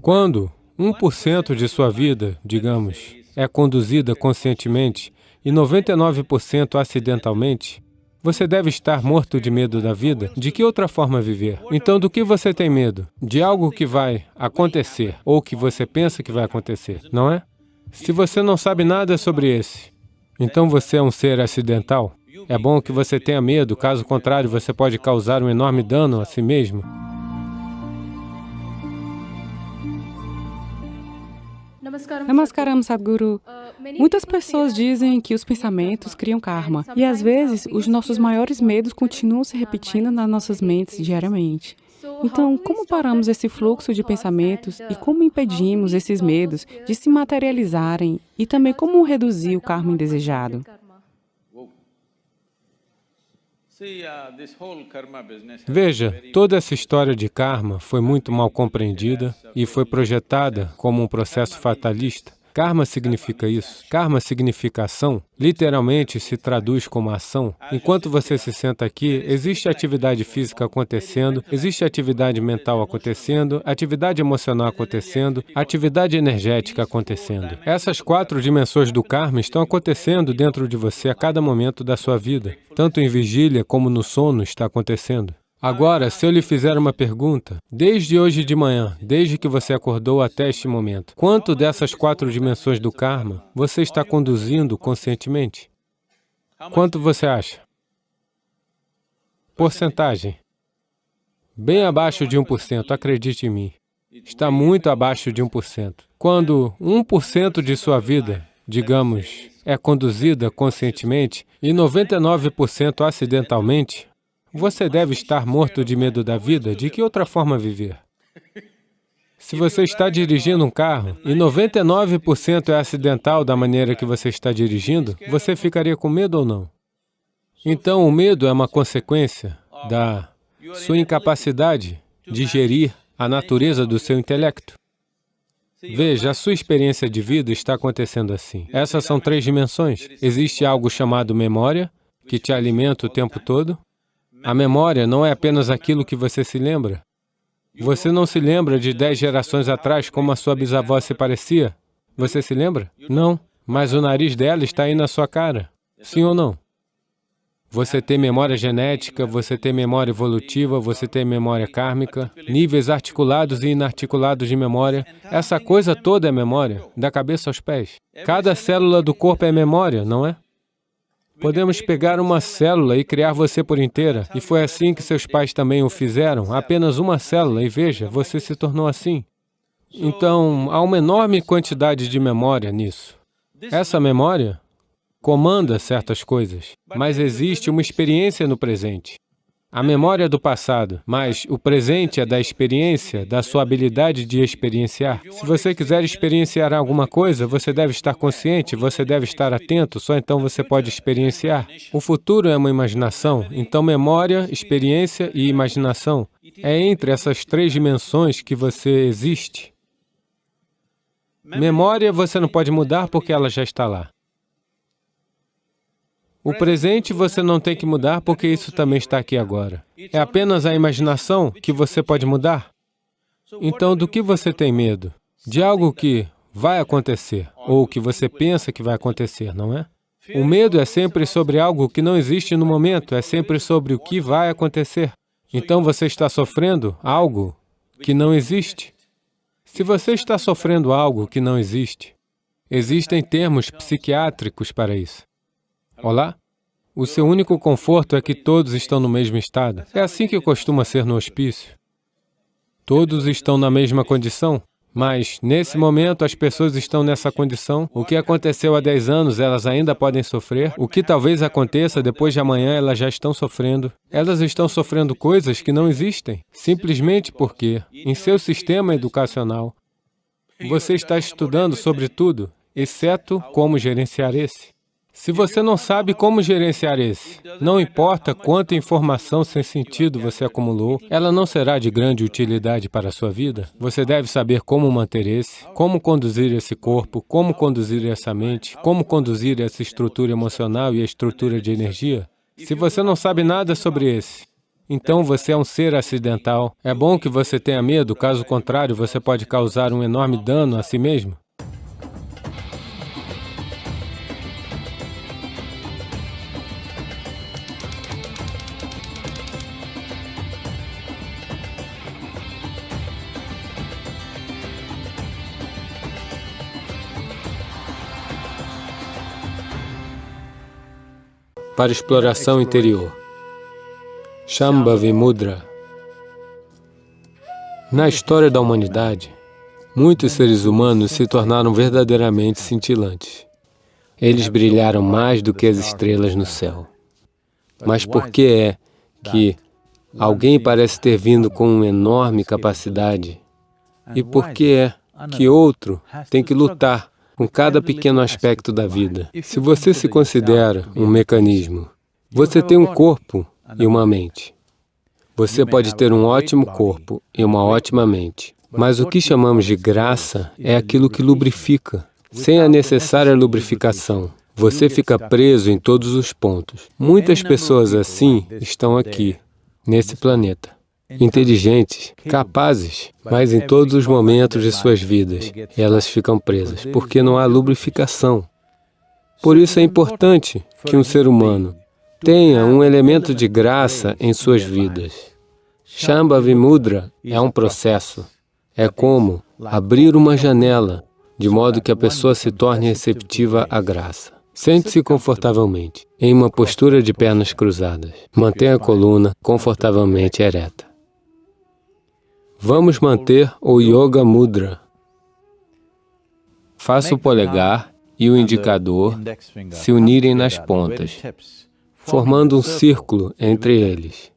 Quando 1% de sua vida, digamos, é conduzida conscientemente e 99% acidentalmente, você deve estar morto de medo da vida. De que outra forma viver? Então, do que você tem medo? De algo que vai acontecer ou que você pensa que vai acontecer, não é? Se você não sabe nada sobre esse, então você é um ser acidental. É bom que você tenha medo, caso contrário, você pode causar um enorme dano a si mesmo. Namaskaram, Sadhguru. Muitas pessoas dizem que os pensamentos criam karma, e às vezes os nossos maiores medos continuam se repetindo nas nossas mentes diariamente. Então, como paramos esse fluxo de pensamentos e como impedimos esses medos de se materializarem e também como reduzir o karma indesejado? Veja, toda essa história de karma foi muito mal compreendida e foi projetada como um processo fatalista. Karma significa isso. Karma significa ação. Literalmente se traduz como ação. Enquanto você se senta aqui, existe atividade física acontecendo, existe atividade mental acontecendo, atividade emocional acontecendo, atividade energética acontecendo. Essas 4 dimensões do karma estão acontecendo dentro de você a cada momento da sua vida. Tanto em vigília como no sono está acontecendo. Agora, se eu lhe fizer uma pergunta, desde hoje de manhã, desde que você acordou até este momento, quanto dessas 4 dimensões do karma você está conduzindo conscientemente? Quanto você acha? Porcentagem. Bem abaixo de 1%, acredite em mim. Está muito abaixo de 1%. Quando 1% de sua vida, digamos, é conduzida conscientemente e 99% acidentalmente, você deve estar morto de medo da vida. De que outra forma viver? Se você está dirigindo um carro e 99% é acidental da maneira que você está dirigindo, você ficaria com medo ou não? Então, o medo é uma consequência da sua incapacidade de gerir a natureza do seu intelecto. Veja, a sua experiência de vida está acontecendo assim. Essas são 3 dimensões. Existe algo chamado memória, que te alimenta o tempo todo. A memória não é apenas aquilo que você se lembra. Você não se lembra de 10 gerações atrás como a sua bisavó se parecia? Você se lembra? Não. Mas o nariz dela está aí na sua cara. Sim ou não? Você tem memória genética, você tem memória evolutiva, você tem memória kármica, níveis articulados e inarticulados de memória. Essa coisa toda é memória, da cabeça aos pés. Cada célula do corpo é memória, não é? Podemos pegar uma célula e criar você por inteira. E foi assim que seus pais também o fizeram. Apenas uma célula, e veja, você se tornou assim. Então, há uma enorme quantidade de memória nisso. Essa memória comanda certas coisas, mas existe uma experiência no presente. A memória do passado, mas o presente é da experiência, da sua habilidade de experienciar. Se você quiser experienciar alguma coisa, você deve estar consciente, você deve estar atento, só então você pode experienciar. O futuro é uma imaginação, então memória, experiência e imaginação. É entre essas 3 dimensões que você existe. Memória você não pode mudar porque ela já está lá. O presente você não tem que mudar porque isso também está aqui agora. É apenas a imaginação que você pode mudar. Então, do que você tem medo? De algo que vai acontecer, ou que você pensa que vai acontecer, não é? O medo é sempre sobre algo que não existe no momento, é sempre sobre o que vai acontecer. Então, você está sofrendo algo que não existe. Se você está sofrendo algo que não existe, existem termos psiquiátricos para isso. Olá? O seu único conforto é que todos estão no mesmo estado. É assim que costuma ser no hospício. Todos estão na mesma condição, mas nesse momento as pessoas estão nessa condição. O que aconteceu há 10 anos, elas ainda podem sofrer. O que talvez aconteça depois de amanhã, elas já estão sofrendo. Elas estão sofrendo coisas que não existem, simplesmente porque, em seu sistema educacional, você está estudando sobre tudo, exceto como gerenciar esse. Se você não sabe como gerenciar esse, não importa quanta informação sem sentido você acumulou, ela não será de grande utilidade para a sua vida. Você deve saber como manter esse, como conduzir esse corpo, como conduzir essa mente, como conduzir essa estrutura emocional e a estrutura de energia. Se você não sabe nada sobre esse, Então você é um ser acidental. É bom que você tenha medo, caso contrário, você pode causar um enorme dano a si mesmo. Para exploração interior. Shambhavi Mudra. Na história da humanidade, muitos seres humanos se tornaram verdadeiramente cintilantes. Eles brilharam mais do que as estrelas no céu. Mas por que é que alguém parece ter vindo com uma enorme capacidade? E por que é que outro tem que lutar com cada pequeno aspecto da vida? Se você se considera um mecanismo, você tem um corpo e uma mente. Você pode ter um ótimo corpo e uma ótima mente, mas o que chamamos de graça é aquilo que lubrifica. Sem a necessária lubrificação, você fica preso em todos os pontos. Muitas pessoas assim estão aqui, nesse planeta. Inteligentes, capazes, mas em todos os momentos de suas vidas, elas ficam presas, porque não há lubrificação. Por isso é importante que um ser humano tenha um elemento de graça em suas vidas. Shambhavi Mudra é um processo. É como abrir uma janela, de modo que a pessoa se torne receptiva à graça. Sente-se confortavelmente, em uma postura de pernas cruzadas. Mantenha a coluna confortavelmente ereta. Vamos manter o Yoga Mudra. Faça o polegar e o indicador se unirem nas pontas, formando um círculo entre eles.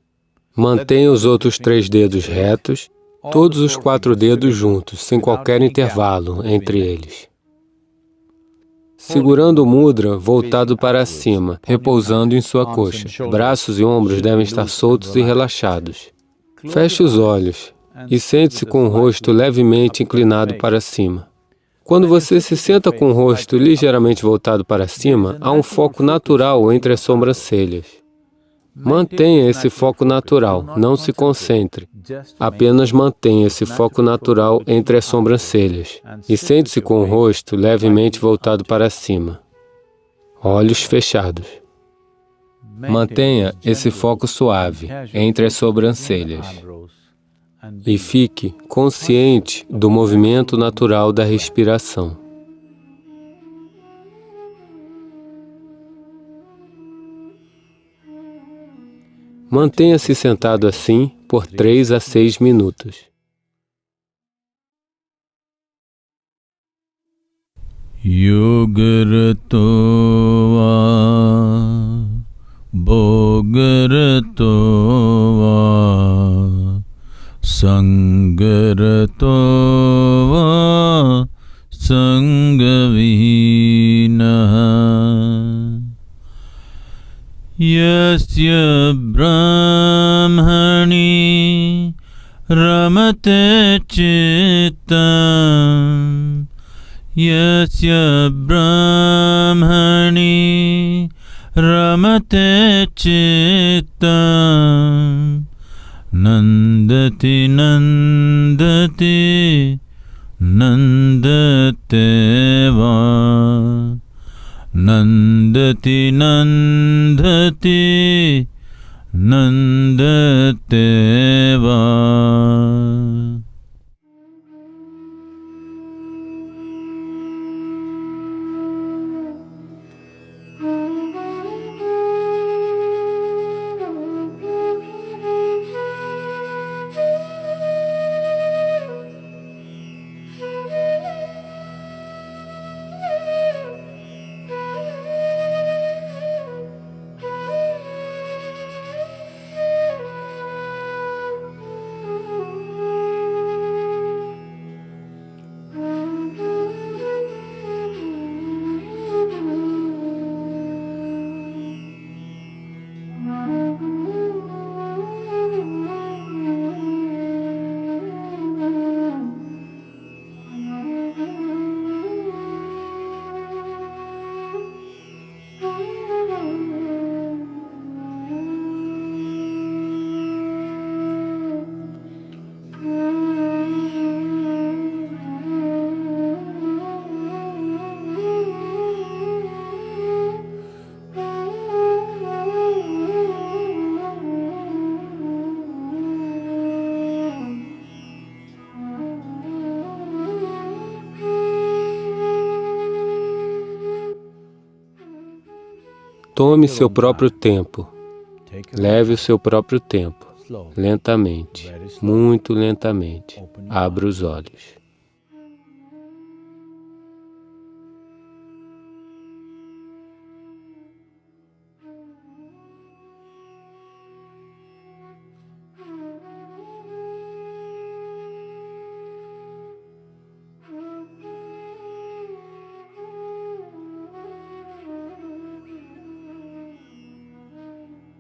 Mantenha os outros 3 dedos retos, todos os 4 dedos juntos, sem qualquer intervalo entre eles. Segurando o mudra voltado para cima, repousando em sua coxa. Braços e ombros devem estar soltos e relaxados. Feche os olhos e sente-se com o rosto levemente inclinado para cima. Quando você se senta com o rosto ligeiramente voltado para cima, há um foco natural entre as sobrancelhas. Mantenha esse foco natural, não se concentre. Apenas mantenha esse foco natural entre as sobrancelhas e sente-se com o rosto levemente voltado para cima. Olhos fechados. Mantenha esse foco suave entre as sobrancelhas e fique consciente do movimento natural da respiração. Mantenha-se sentado assim por 3 a 6 minutos. Yogarato va bhogarato va sangarato va sangavihinaha yasya brahmani ramate chittam yasya brahmani ramate chittam nandati nandati nandate va nandati nandati nandate va. Tome seu próprio tempo. Leve o seu próprio tempo. Lentamente, muito lentamente. Abra os olhos.